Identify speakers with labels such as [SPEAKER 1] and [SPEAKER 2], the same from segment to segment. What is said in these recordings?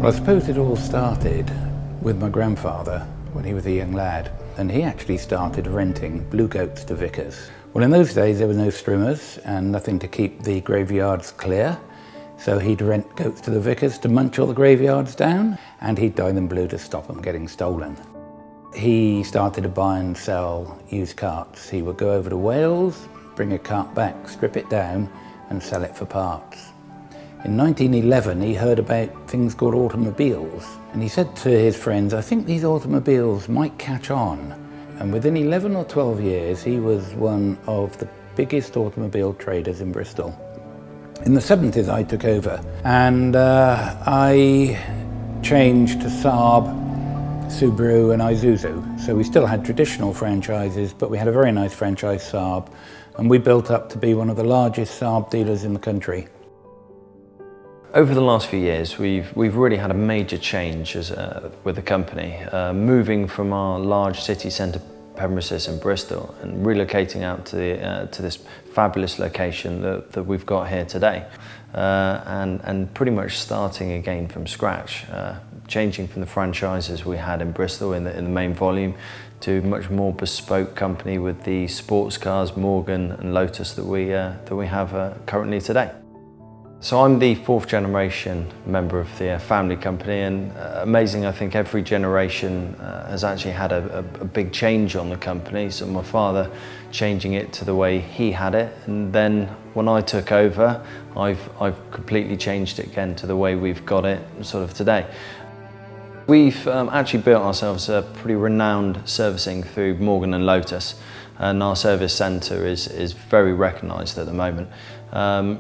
[SPEAKER 1] Well, I suppose it all started with my grandfather when he was a young lad, and he actually started renting blue goats to vicars. Well, in those days there were no strimmers and nothing to keep the graveyards clear, so he'd rent goats to the vicars to munch all the graveyards down, and he'd dye them blue to stop them getting stolen. He started to buy and sell used carts. He would go over to Wales, bring a cart back, strip it down and sell it for parts. In 1911 he heard about things called automobiles, and he said to his friends, "I think these automobiles might catch on." And within 11 or 12 years he was one of the biggest automobile traders in Bristol. In the 70s I took over, and I changed to Saab, Subaru and Isuzu. So we still had traditional franchises, but we had a very nice franchise, Saab, and we built up to be one of the largest Saab dealers in the country.
[SPEAKER 2] Over the last few years, we've really had a major change with the company, moving from our large city centre premises in Bristol and relocating out to this fabulous location that we've got here today, and pretty much starting again from scratch, changing from the franchises we had in Bristol in the main volume to a much more bespoke company with the sports cars, Morgan and Lotus that we have currently today. So I'm the fourth generation member of the family company, and amazing, I think every generation has actually had a big change on the company. So my father changing it to the way he had it, and then when I took over, I've completely changed it again to the way we've got it sort of today. We've actually built ourselves a pretty renowned servicing through Morgan and Lotus, and our service centre is very recognised at the moment.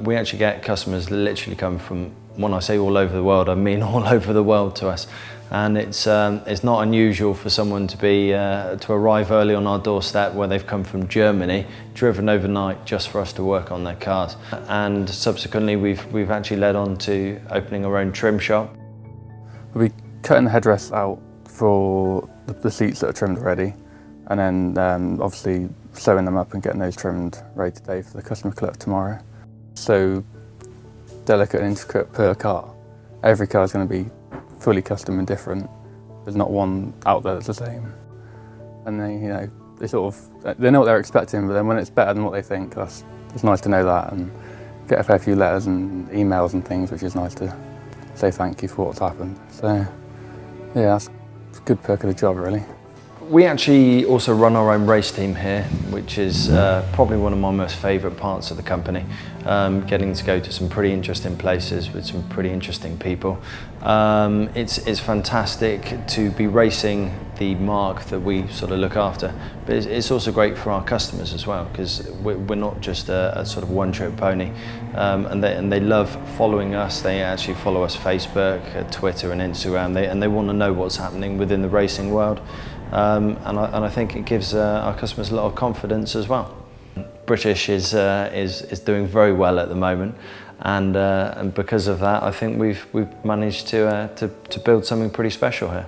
[SPEAKER 2] We actually get customers that literally come from, when I say all over the world, I mean all over the world to us. And it's not unusual for someone to arrive early on our doorstep where they've come from Germany, driven overnight just for us to work on their cars. And subsequently we've actually led on to opening our own trim shop.
[SPEAKER 3] We'll be cutting the headrests out for the seats that are trimmed already, and then obviously sewing them up and getting those trimmed ready today for the customer collect tomorrow. So delicate and intricate per car. Every car is going to be fully custom and different. There's not one out there that's the same. And they they know what they're expecting, but then when it's better than what they think, it's nice to know that, and get a fair few letters and emails and things, which is nice to say thank you for what's happened. So yeah, that's a good perk of the job, really.
[SPEAKER 2] We actually also run our own race team here, which is probably one of my most favourite parts of the company. Getting to go to some pretty interesting places with some pretty interesting people. It's fantastic to be racing the marque that we sort of look after, but it's also great for our customers as well, because we're not just a sort of one-trick pony, and they love following us. They actually follow us Facebook, Twitter and Instagram, and they want to know what's happening within the racing world. And I think it gives our customers a lot of confidence as well. British is doing very well at the moment, and because of that, I think we've managed to build something pretty special here.